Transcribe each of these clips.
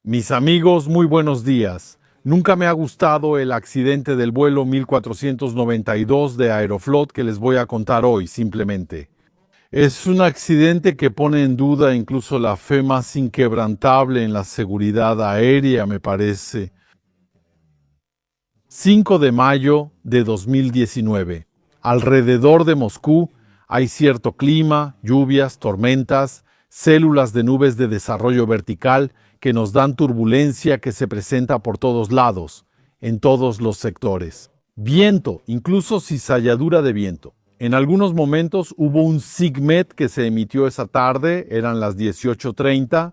Mis amigos, muy buenos días. Nunca me ha gustado el accidente del vuelo 1492 de Aeroflot que les voy a contar hoy, simplemente. Es un accidente que pone en duda incluso la fe más inquebrantable en la seguridad aérea, me parece. 5 de mayo de 2019. Alrededor de Moscú hay cierto clima, lluvias, tormentas, células de nubes de desarrollo vertical que nos dan turbulencia que se presenta por todos lados, en todos los sectores. Viento, incluso cizalladura de viento. En algunos momentos hubo un SIGMET que se emitió esa tarde, eran las 18:30.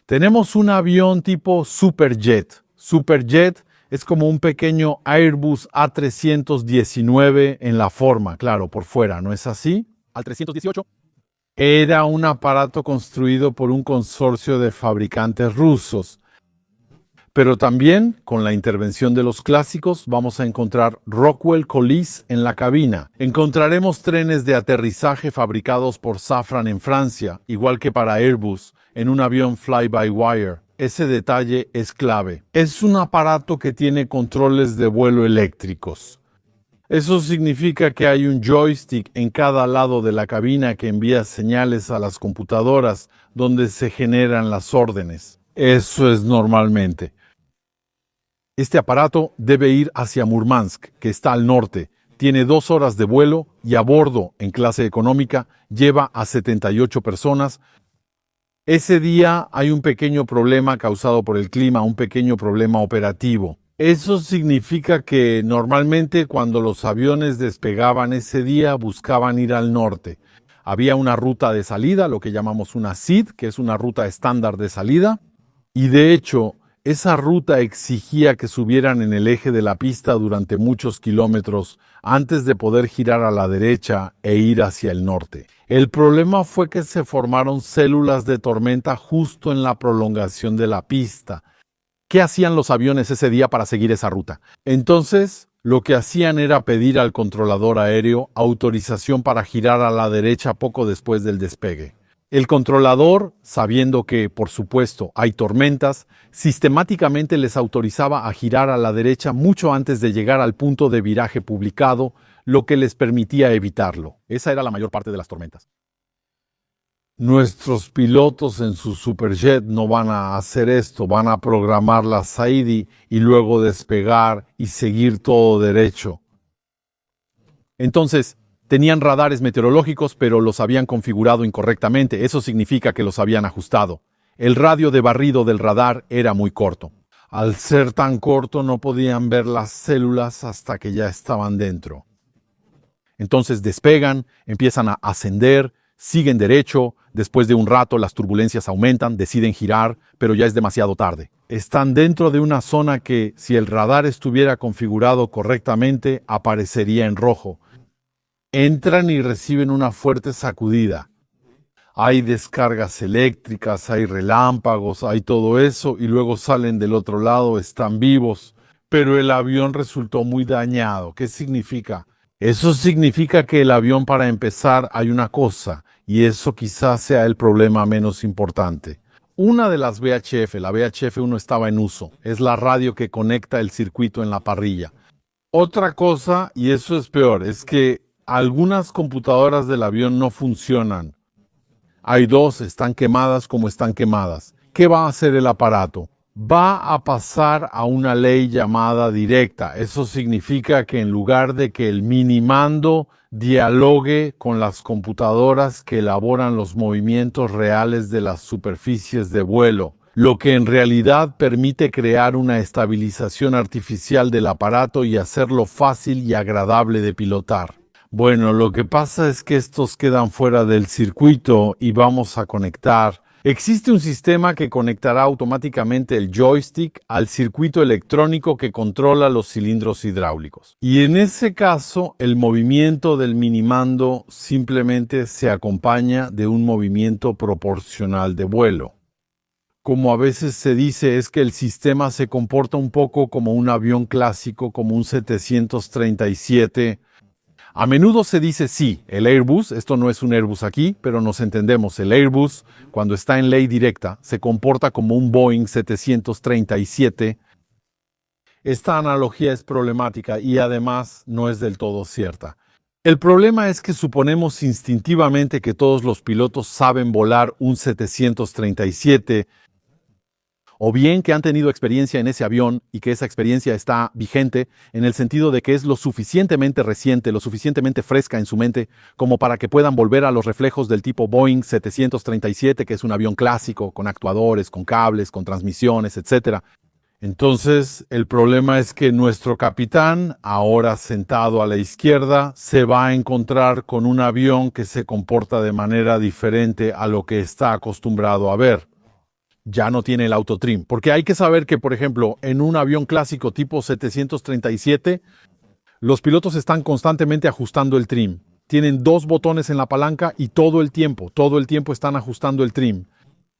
Tenemos un avión tipo Superjet. Superjet es como un pequeño Airbus A319 en la forma, claro, por fuera, ¿no es así? Al 318. Era un aparato construido por un consorcio de fabricantes rusos. Pero también, con la intervención de los clásicos, vamos a encontrar Rockwell Collins en la cabina. Encontraremos trenes de aterrizaje fabricados por Safran en Francia, igual que para Airbus, en un avión fly-by-wire. Ese detalle es clave. Es un aparato que tiene controles de vuelo eléctricos. Eso significa que hay un joystick en cada lado de la cabina que envía señales a las computadoras donde se generan las órdenes. Eso es normalmente. Este aparato debe ir hacia Murmansk, que está al norte. Tiene 2 horas de vuelo y a bordo, en clase económica, lleva a 78 personas. Ese día hay un pequeño problema causado por el clima, un pequeño problema operativo. Eso significa que normalmente cuando los aviones despegaban ese día buscaban ir al norte. Había una ruta de salida, lo que llamamos una SID, que es una ruta estándar de salida, y de hecho esa ruta exigía que subieran en el eje de la pista durante muchos kilómetros antes de poder girar a la derecha e ir hacia el norte. El problema fue que se formaron células de tormenta justo en la prolongación de la pista. ¿Qué hacían los aviones ese día para seguir esa ruta? Entonces, lo que hacían era pedir al controlador aéreo autorización para girar a la derecha poco después del despegue. El controlador, sabiendo que, por supuesto, hay tormentas, sistemáticamente les autorizaba a girar a la derecha mucho antes de llegar al punto de viraje publicado, lo que les permitía evitarlo. Esa era la mayor parte de las tormentas. Nuestros pilotos en su Superjet no van a hacer esto, van a programar la SAIDI y luego despegar y seguir todo derecho. Entonces, tenían radares meteorológicos, pero los habían configurado incorrectamente. Eso significa que los habían ajustado. El radio de barrido del radar era muy corto. Al ser tan corto, no podían ver las células hasta que ya estaban dentro. Entonces despegan, empiezan a ascender, siguen derecho, después de un rato las turbulencias aumentan, deciden girar, pero ya es demasiado tarde. Están dentro de una zona que, si el radar estuviera configurado correctamente, aparecería en rojo. Entran y reciben una fuerte sacudida. Hay descargas eléctricas, hay relámpagos, hay todo eso, y luego salen del otro lado, están vivos, pero el avión resultó muy dañado. ¿Qué significa? Eso significa que el avión, para empezar, hay una cosa, y eso quizás sea el problema menos importante. Una de las VHF, la VHF-1 estaba en uso, es la radio que conecta el circuito en la parrilla. Otra cosa, y eso es peor, es que algunas computadoras del avión no funcionan. Hay 2, están quemadas como están quemadas. ¿Qué va a hacer el aparato? Va a pasar a una ley llamada directa. Eso significa que en lugar de que el minimando dialogue con las computadoras que elaboran los movimientos reales de las superficies de vuelo, lo que en realidad permite crear una estabilización artificial del aparato y hacerlo fácil y agradable de pilotar. Bueno, lo que pasa es que estos quedan fuera del circuito y vamos a conectar. Existe un sistema que conectará automáticamente el joystick al circuito electrónico que controla los cilindros hidráulicos. Y en ese caso, el movimiento del minimando simplemente se acompaña de un movimiento proporcional de vuelo. Como a veces se dice, es que el sistema se comporta un poco como un avión clásico, como un 737. A menudo se dice sí, el Airbus, esto no es un Airbus aquí, pero nos entendemos, el Airbus, cuando está en ley directa, se comporta como un Boeing 737. Esta analogía es problemática y además no es del todo cierta. El problema es que suponemos instintivamente que todos los pilotos saben volar un 737, o bien que han tenido experiencia en ese avión y que esa experiencia está vigente en el sentido de que es lo suficientemente reciente, lo suficientemente fresca en su mente como para que puedan volver a los reflejos del tipo Boeing 737, que es un avión clásico, con actuadores, con cables, con transmisiones, etc. Entonces, el problema es que nuestro capitán, ahora sentado a la izquierda, se va a encontrar con un avión que se comporta de manera diferente a lo que está acostumbrado a ver. Ya no tiene el autotrim, porque hay que saber que, por ejemplo, en un avión clásico tipo 737, los pilotos están constantemente ajustando el trim. Tienen 2 botones en la palanca y todo el tiempo están ajustando el trim.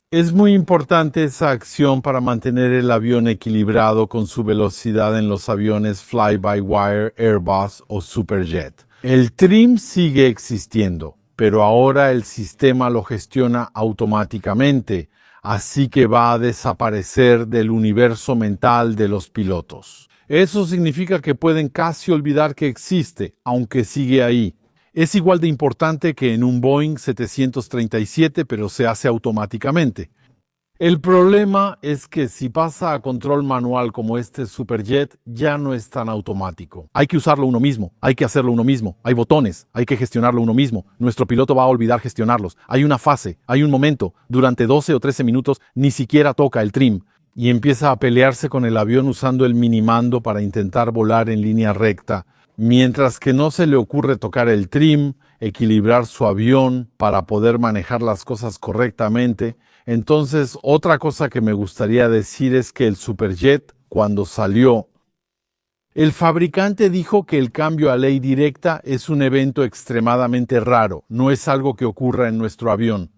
Es muy importante esa acción para mantener el avión equilibrado con su velocidad en los aviones fly-by-wire, Airbus o Superjet. El trim sigue existiendo, pero ahora el sistema lo gestiona automáticamente, así que va a desaparecer del universo mental de los pilotos. Eso significa que pueden casi olvidar que existe, aunque sigue ahí. Es igual de importante que en un Boeing 737, pero se hace automáticamente. El problema es que si pasa a control manual como este Superjet, ya no es tan automático. Hay que usarlo uno mismo, hay que hacerlo uno mismo, hay botones, hay que gestionarlo uno mismo. Nuestro piloto va a olvidar gestionarlos. Hay una fase, hay un momento, durante 12 o 13 minutos ni siquiera toca el trim y empieza a pelearse con el avión usando el minimando para intentar volar en línea recta, mientras que no se le ocurre tocar el trim, equilibrar su avión para poder manejar las cosas correctamente. Entonces, otra cosa que me gustaría decir es que el Superjet, cuando salió, el fabricante dijo que el cambio a ley directa es un evento extremadamente raro, no es algo que ocurra en nuestro avión.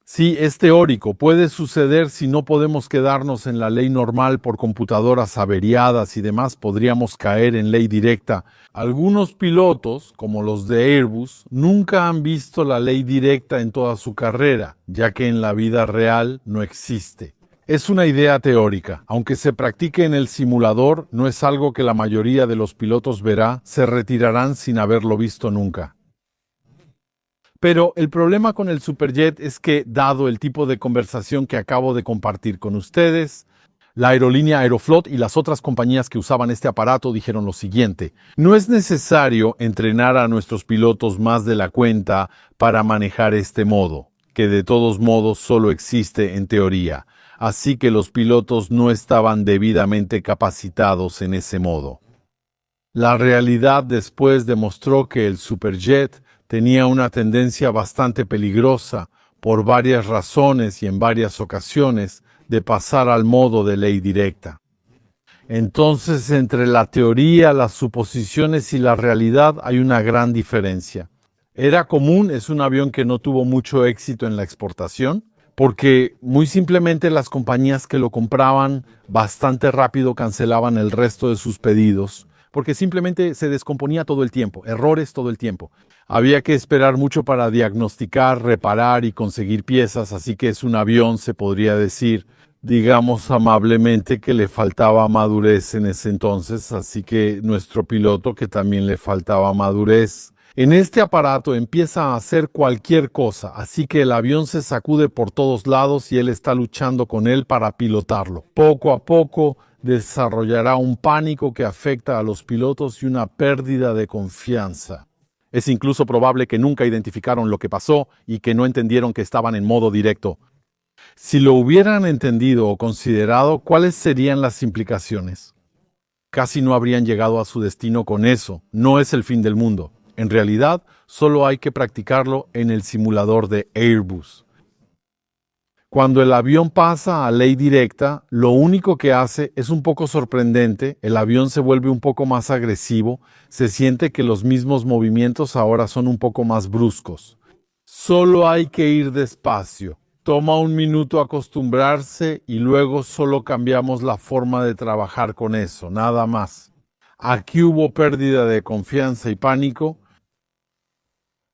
Sí, es teórico, puede suceder si no podemos quedarnos en la ley normal por computadoras averiadas y demás, podríamos caer en ley directa. Algunos pilotos, como los de Airbus, nunca han visto la ley directa en toda su carrera, ya que en la vida real no existe. Es una idea teórica. Aunque se practique en el simulador, no es algo que la mayoría de los pilotos verá, se retirarán sin haberlo visto nunca. Pero el problema con el Superjet es que, dado el tipo de conversación que acabo de compartir con ustedes, la aerolínea Aeroflot y las otras compañías que usaban este aparato dijeron lo siguiente: no es necesario entrenar a nuestros pilotos más de la cuenta para manejar este modo, que de todos modos solo existe en teoría, así que los pilotos no estaban debidamente capacitados en ese modo. La realidad después demostró que el Superjet tenía una tendencia bastante peligrosa, por varias razones y en varias ocasiones, de pasar al modo de ley directa. Entonces, entre la teoría, las suposiciones y la realidad hay una gran diferencia. Era común, es un avión que no tuvo mucho éxito en la exportación, porque muy simplemente las compañías que lo compraban bastante rápido cancelaban el resto de sus pedidos, porque simplemente se descomponía todo el tiempo, errores todo el tiempo. Había que esperar mucho para diagnosticar, reparar y conseguir piezas, así que es un avión, se podría decir, digamos amablemente, que le faltaba madurez en ese entonces, así que nuestro piloto que también le faltaba madurez. En este aparato empieza a hacer cualquier cosa, así que el avión se sacude por todos lados y él está luchando con él para pilotarlo. Poco a poco desarrollará un pánico que afecta a los pilotos y una pérdida de confianza. Es incluso probable que nunca identificaron lo que pasó y que no entendieron que estaban en modo directo. Si lo hubieran entendido o considerado, ¿cuáles serían las implicaciones? Casi no habrían llegado a su destino con eso. No es el fin del mundo. En realidad, solo hay que practicarlo en el simulador de Airbus. Cuando el avión pasa a ley directa, lo único que hace es un poco sorprendente, el avión se vuelve un poco más agresivo, se siente que los mismos movimientos ahora son un poco más bruscos. Solo hay que ir despacio. Toma un minuto acostumbrarse y luego solo cambiamos la forma de trabajar con eso, nada más. Aquí hubo pérdida de confianza y pánico,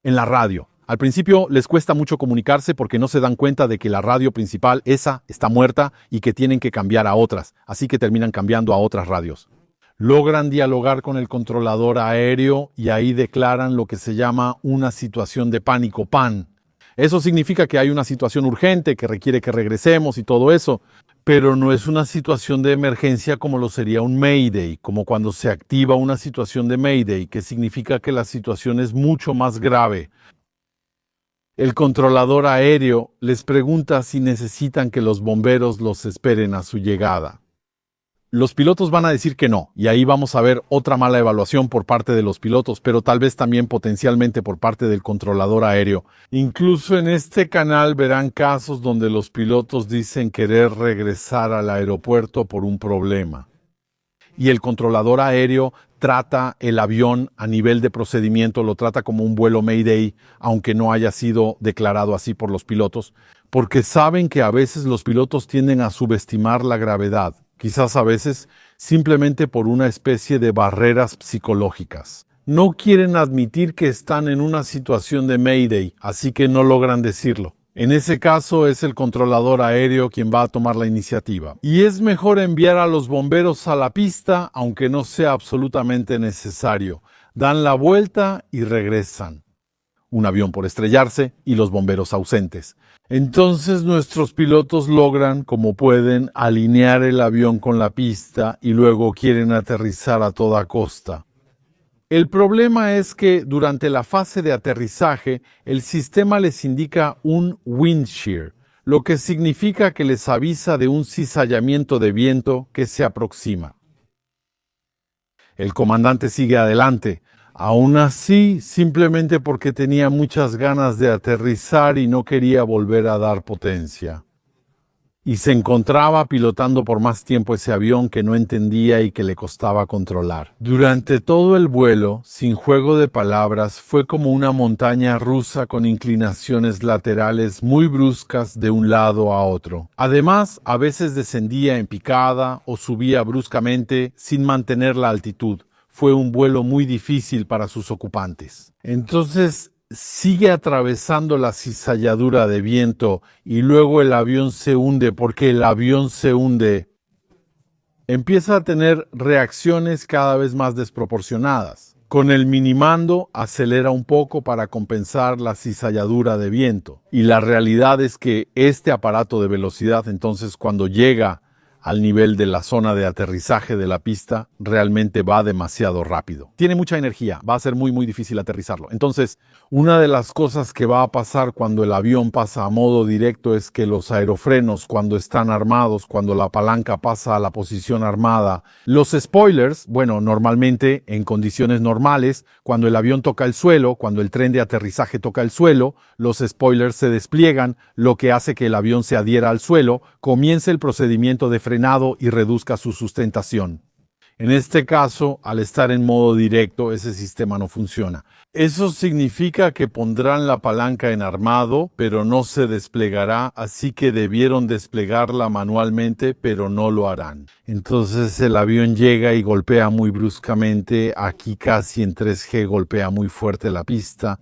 En la radio. Al principio les cuesta mucho comunicarse porque no se dan cuenta de que la radio principal, esa, está muerta y que tienen que cambiar a otras, así que terminan cambiando a otras radios. Logran dialogar con el controlador aéreo y ahí declaran lo que se llama una situación de pánico, PAN. Eso significa que hay una situación urgente que requiere que regresemos y todo eso, pero no es una situación de emergencia como lo sería un Mayday, como cuando se activa una situación de Mayday, que significa que la situación es mucho más grave. El controlador aéreo les pregunta si necesitan que los bomberos los esperen a su llegada. Los pilotos van a decir que no, y ahí vamos a ver otra mala evaluación por parte de los pilotos, pero tal vez también potencialmente por parte del controlador aéreo. Incluso en este canal verán casos donde los pilotos dicen querer regresar al aeropuerto por un problema. Y el controlador aéreo trata el avión a nivel de procedimiento, lo trata como un vuelo Mayday, aunque no haya sido declarado así por los pilotos, porque saben que a veces los pilotos tienden a subestimar la gravedad, quizás a veces simplemente por una especie de barreras psicológicas. No quieren admitir que están en una situación de Mayday, así que no logran decirlo. En ese caso es el controlador aéreo quien va a tomar la iniciativa. Y es mejor enviar a los bomberos a la pista, aunque no sea absolutamente necesario. Dan la vuelta y regresan. Un avión por estrellarse y los bomberos ausentes. Entonces nuestros pilotos logran, como pueden, alinear el avión con la pista y luego quieren aterrizar a toda costa. El problema es que durante la fase de aterrizaje, el sistema les indica un wind shear, lo que significa que les avisa de un cizallamiento de viento que se aproxima. El comandante sigue adelante, aún así simplemente porque tenía muchas ganas de aterrizar y no quería volver a dar potencia. Y se encontraba pilotando por más tiempo ese avión que no entendía y que le costaba controlar. Durante todo el vuelo, sin juego de palabras, fue como una montaña rusa con inclinaciones laterales muy bruscas de un lado a otro. Además, a veces descendía en picada o subía bruscamente sin mantener la altitud. Fue un vuelo muy difícil para sus ocupantes. Entonces, sigue atravesando la cizalladura de viento y luego el avión se hunde porque el avión se hunde. Empieza a tener reacciones cada vez más desproporcionadas. Con el minimando acelera un poco para compensar la cizalladura de viento. Y la realidad es que este aparato de velocidad, entonces cuando llega al nivel de la zona de aterrizaje de la pista, realmente va demasiado rápido. Tiene mucha energía, va a ser muy difícil aterrizarlo. Entonces, una de las cosas que va a pasar cuando el avión pasa a modo directo es que los aerofrenos, cuando están armados, cuando la palanca pasa a la posición armada, los spoilers, bueno, normalmente en condiciones normales, cuando el avión toca el suelo, cuando el tren de aterrizaje toca el suelo, los spoilers se despliegan, lo que hace que el avión se adhiera al suelo, comience el procedimiento de frenado y reduzca su sustentación. En este caso, al estar en modo directo, ese sistema no funciona. Eso significa que pondrán la palanca en armado, pero no se desplegará, así que debieron desplegarla manualmente, pero no lo harán. Entonces el avión llega y golpea muy bruscamente, aquí casi en 3G golpea muy fuerte la pista.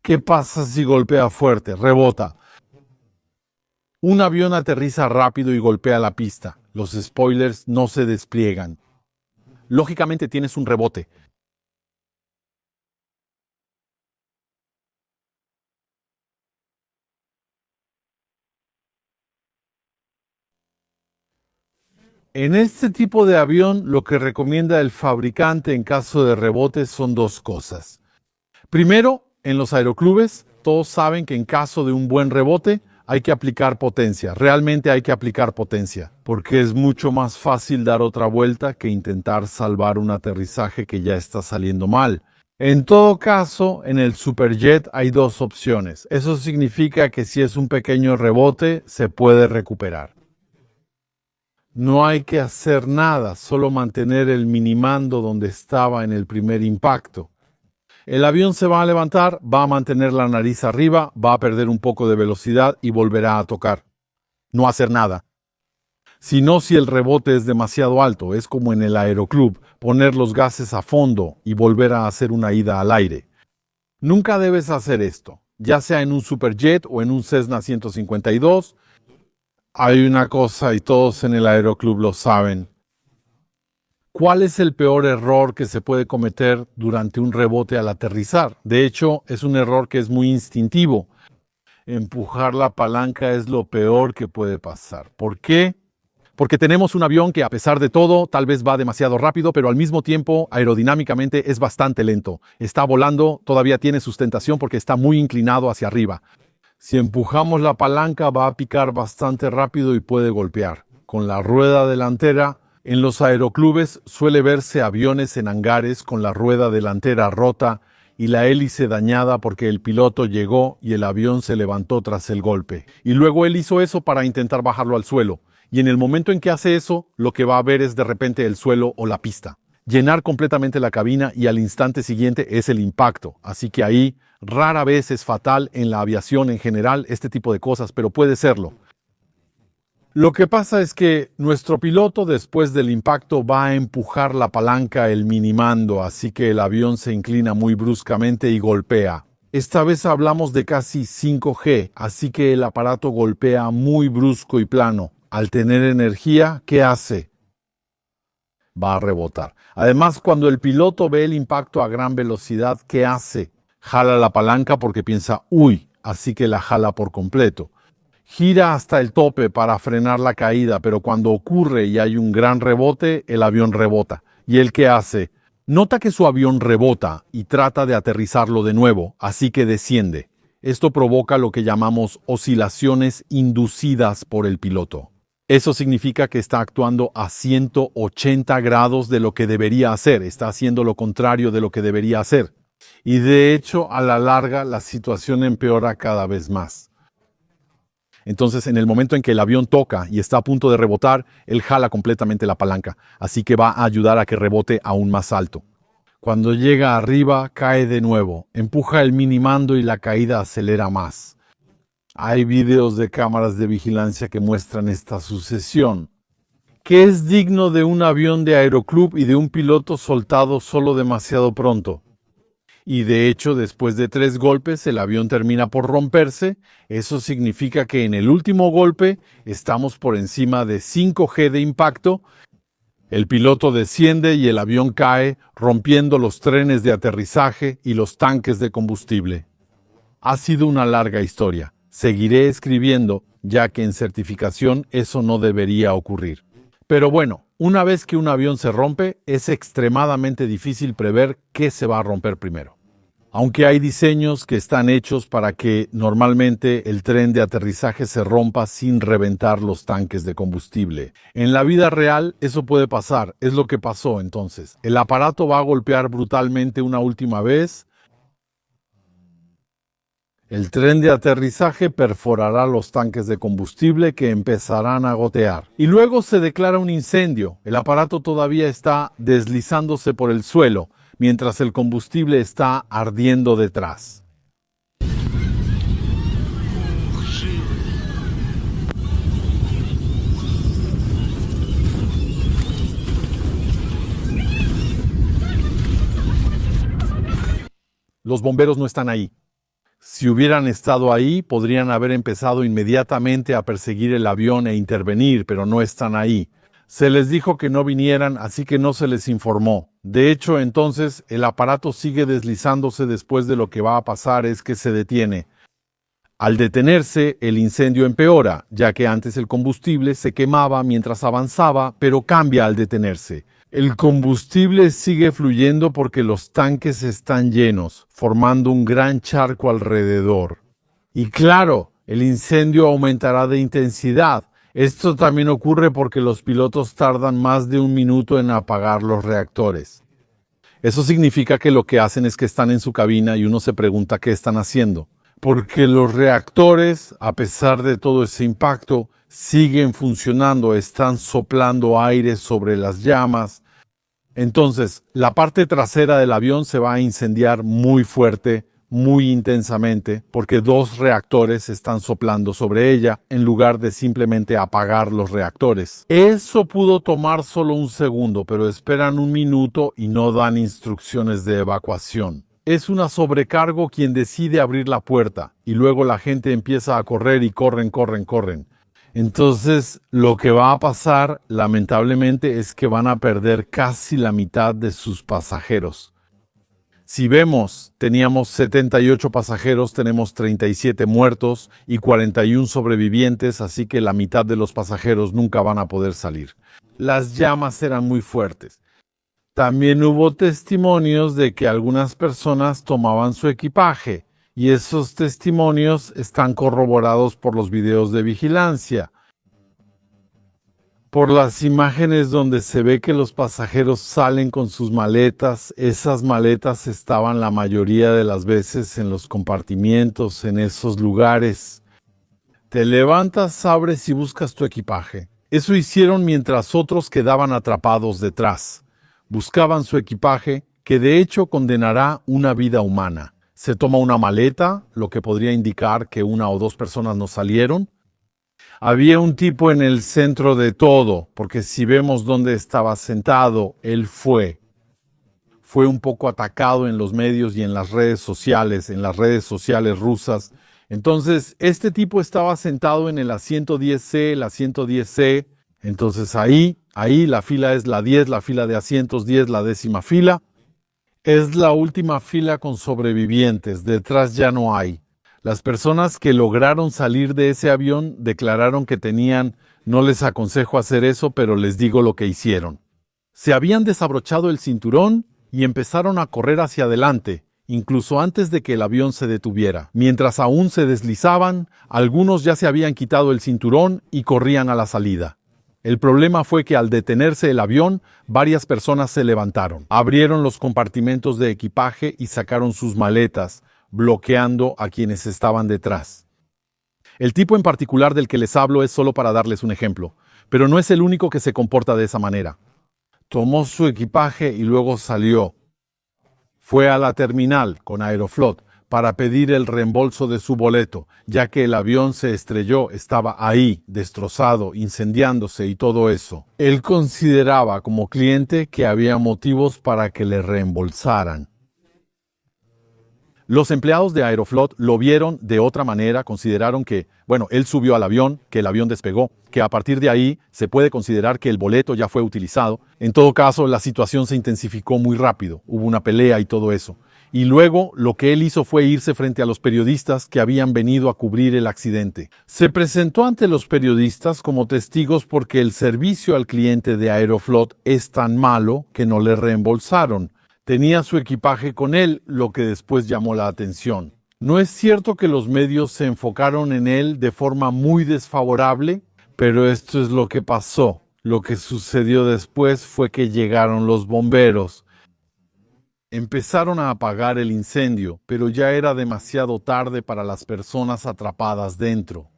¿Qué pasa si golpea fuerte? Rebota. Un avión aterriza rápido y golpea la pista. Los spoilers no se despliegan. Lógicamente tienes un rebote. En este tipo de avión, lo que recomienda el fabricante en caso de rebote son dos cosas. Primero, en los aeroclubes, todos saben que en caso de un buen rebote, hay que aplicar potencia. Realmente hay que aplicar potencia, porque es mucho más fácil dar otra vuelta que intentar salvar un aterrizaje que ya está saliendo mal. En todo caso, en el Superjet hay dos opciones. Eso significa que si es un pequeño rebote, se puede recuperar. No hay que hacer nada, solo mantener el minimando donde estaba en el primer impacto. El avión se va a levantar, va a mantener la nariz arriba, va a perder un poco de velocidad y volverá a tocar. No hacer nada. Sino si el rebote es demasiado alto, es como en el aeroclub, poner los gases a fondo y volver a hacer una ida al aire. Nunca debes hacer esto, ya sea en un Superjet o en un Cessna 152. Hay una cosa y todos en el aeroclub lo saben. ¿Cuál es el peor error que se puede cometer durante un rebote al aterrizar? De hecho, es un error que es muy instintivo. Empujar la palanca es lo peor que puede pasar. ¿Por qué? Porque tenemos un avión que a pesar de todo tal vez va demasiado rápido, pero al mismo tiempo aerodinámicamente es bastante lento. Está volando, todavía tiene sustentación porque está muy inclinado hacia arriba. Si empujamos la palanca va a picar bastante rápido y puede golpear. Con la rueda delantera, en los aeroclubes suele verse aviones en hangares con la rueda delantera rota y la hélice dañada porque el piloto llegó y el avión se levantó tras el golpe. Y luego él hizo eso para intentar bajarlo al suelo. Y en el momento en que hace eso, lo que va a ver es de repente el suelo o la pista. Llenar completamente la cabina y al instante siguiente es el impacto. Así que ahí rara vez es fatal en la aviación en general este tipo de cosas, pero puede serlo. Lo que pasa es que nuestro piloto después del impacto va a empujar la palanca, el minimando, así que el avión se inclina muy bruscamente y golpea. Esta vez hablamos de casi 5G, así que el aparato golpea muy brusco y plano. Al tener energía, ¿qué hace? Va a rebotar. Además, cuando el piloto ve el impacto a gran velocidad, ¿qué hace? Jala la palanca porque piensa, uy, así que la jala por completo. Gira hasta el tope para frenar la caída, pero cuando ocurre y hay un gran rebote, el avión rebota. ¿Y él qué hace? Nota que su avión rebota y trata de aterrizarlo de nuevo, así que desciende. Esto provoca lo que llamamos oscilaciones inducidas por el piloto. Eso significa que está actuando a 180 grados de lo que debería hacer, está haciendo lo contrario de lo que debería hacer. Y de hecho, a la larga, la situación empeora cada vez más. Entonces, en el momento en que el avión toca y está a punto de rebotar, él jala completamente la palanca, así que va a ayudar a que rebote aún más alto. Cuando llega arriba, cae de nuevo, empuja el minimando y la caída acelera más. Hay videos de cámaras de vigilancia que muestran esta sucesión, que es digno de un avión de aeroclub y de un piloto soltado solo demasiado pronto. Y de hecho, después de 3 golpes, el avión termina por romperse. Eso significa que en el último golpe estamos por encima de 5G de impacto. El piloto desciende y el avión cae, rompiendo los trenes de aterrizaje y los tanques de combustible. Ha sido una larga historia. Seguiré escribiendo, ya que en certificación eso no debería ocurrir. Pero bueno, una vez que un avión se rompe, es extremadamente difícil prever qué se va a romper primero. Aunque hay diseños que están hechos para que normalmente el tren de aterrizaje se rompa sin reventar los tanques de combustible. En la vida real eso puede pasar, es lo que pasó entonces. El aparato va a golpear brutalmente una última vez. El tren de aterrizaje perforará los tanques de combustible que empezarán a gotear. Y luego se declara un incendio. El aparato todavía está deslizándose por el suelo, mientras el combustible está ardiendo detrás. Los bomberos no están ahí. Si hubieran estado ahí, podrían haber empezado inmediatamente a perseguir el avión e intervenir, pero no están ahí. Se les dijo que no vinieran, así que no se les informó. De hecho, entonces, el aparato sigue deslizándose después de lo que va a pasar es que se detiene. Al detenerse, el incendio empeora, ya que antes el combustible se quemaba mientras avanzaba, pero cambia al detenerse. El combustible sigue fluyendo porque los tanques están llenos, formando un gran charco alrededor. Y claro, el incendio aumentará de intensidad. Esto también ocurre porque los pilotos tardan más de 1 minuto en apagar los reactores. Eso significa que lo que hacen es que están en su cabina y uno se pregunta qué están haciendo. Porque los reactores, a pesar de todo ese impacto, siguen funcionando, están soplando aire sobre las llamas. Entonces, la parte trasera del avión se va a incendiar muy fuerte, muy intensamente, porque dos reactores están soplando sobre ella en lugar de simplemente apagar los reactores. Eso pudo tomar solo un segundo, pero esperan un minuto y no dan instrucciones de evacuación. Es una sobrecargo quien decide abrir la puerta y luego la gente empieza a correr y corren. Entonces, lo que va a pasar, lamentablemente, es que van a perder casi la mitad de sus pasajeros. Si vemos, teníamos 78 pasajeros, tenemos 37 muertos y 41 sobrevivientes, así que la mitad de los pasajeros nunca van a poder salir. Las llamas eran muy fuertes. También hubo testimonios de que algunas personas tomaban su equipaje, y esos testimonios están corroborados por los videos de vigilancia. Por las imágenes donde se ve que los pasajeros salen con sus maletas, esas maletas estaban la mayoría de las veces en los compartimientos, en esos lugares. Te levantas, abres y buscas tu equipaje. Eso hicieron mientras otros quedaban atrapados detrás. Buscaban su equipaje, que de hecho condenará una vida humana. Se toma una maleta, lo que podría indicar que una o dos personas no salieron. Había un tipo en el centro de todo, porque si vemos dónde estaba sentado, él fue un poco atacado en los medios y en las redes sociales rusas. Entonces, este tipo estaba sentado en el asiento 10C, el asiento 10C. Entonces ahí la fila es la 10, la fila de asientos 10, la 10ª fila. Es la última fila con sobrevivientes, detrás ya no hay. Las personas que lograron salir de ese avión declararon que no les aconsejo hacer eso, pero les digo lo que hicieron. Se habían desabrochado el cinturón y empezaron a correr hacia adelante, incluso antes de que el avión se detuviera. Mientras aún se deslizaban, algunos ya se habían quitado el cinturón y corrían a la salida. El problema fue que al detenerse el avión, varias personas se levantaron, abrieron los compartimentos de equipaje y sacaron sus maletas, bloqueando a quienes estaban detrás. El tipo en particular del que les hablo es solo para darles un ejemplo, pero no es el único que se comporta de esa manera. Tomó su equipaje y luego salió. Fue a la terminal con Aeroflot para pedir el reembolso de su boleto, ya que el avión se estrelló, estaba ahí, destrozado, incendiándose y todo eso. Él consideraba como cliente que había motivos para que le reembolsaran. Los empleados de Aeroflot lo vieron de otra manera, consideraron que, él subió al avión, que el avión despegó, que a partir de ahí se puede considerar que el boleto ya fue utilizado. En todo caso, la situación se intensificó muy rápido, hubo una pelea y todo eso. Y luego lo que él hizo fue irse frente a los periodistas que habían venido a cubrir el accidente. Se presentó ante los periodistas como testigos porque el servicio al cliente de Aeroflot es tan malo que no le reembolsaron. Tenía su equipaje con él, lo que después llamó la atención. No es cierto que los medios se enfocaron en él de forma muy desfavorable, pero esto es lo que pasó. Lo que sucedió después fue que llegaron los bomberos. Empezaron a apagar el incendio, pero ya era demasiado tarde para las personas atrapadas dentro.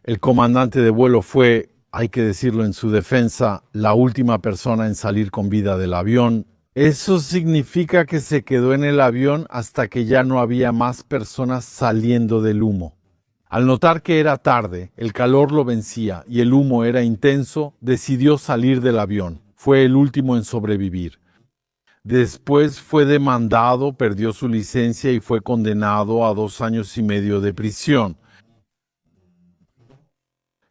El comandante de vuelo fue, hay que decirlo en su defensa, la última persona en salir con vida del avión. Eso significa que se quedó en el avión hasta que ya no había más personas saliendo del humo. Al notar que era tarde, el calor lo vencía y el humo era intenso, decidió salir del avión. Fue el último en sobrevivir. Después fue demandado, perdió su licencia y fue condenado a 2 años y medio de prisión.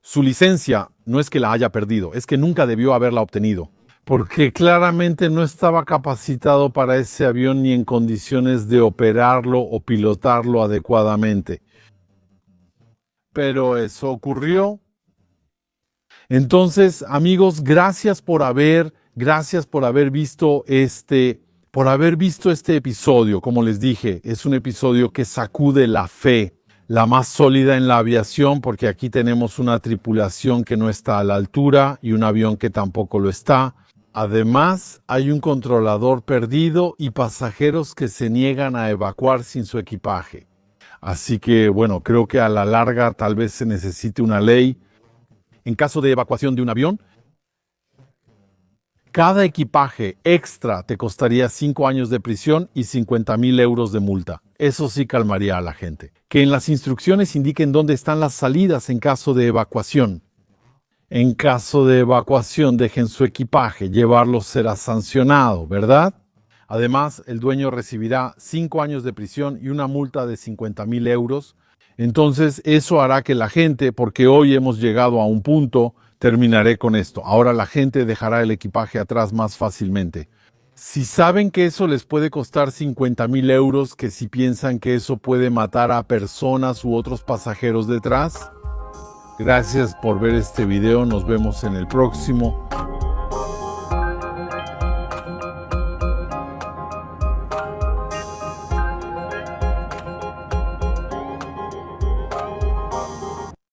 Su licencia no es que la haya perdido, es que nunca debió haberla obtenido, porque claramente no estaba capacitado para ese avión ni en condiciones de operarlo o pilotarlo adecuadamente. Pero eso ocurrió. Entonces, amigos, gracias por haber visto este episodio. Como les dije, es un episodio que sacude la fe, la más sólida en la aviación, porque aquí tenemos una tripulación que no está a la altura y un avión que tampoco lo está. Además, hay un controlador perdido y pasajeros que se niegan a evacuar sin su equipaje. Así que, creo que a la larga tal vez se necesite una ley. En caso de evacuación de un avión, Cada equipaje extra te costaría 5 años de prisión y 50.000 euros de multa. Eso sí calmaría a la gente. Que en las instrucciones indiquen dónde están las salidas en caso de evacuación. En caso de evacuación, dejen su equipaje. Llevarlo será sancionado, ¿verdad? Además, el dueño recibirá 5 años de prisión y una multa de 50.000 euros. Entonces, eso hará que la gente, porque hoy hemos llegado a un punto, terminaré con esto. Ahora la gente dejará el equipaje atrás más fácilmente. Si saben que eso les puede costar 50.000 euros, que si piensan que eso puede matar a personas u otros pasajeros detrás. Gracias por ver este video. Nos vemos en el próximo.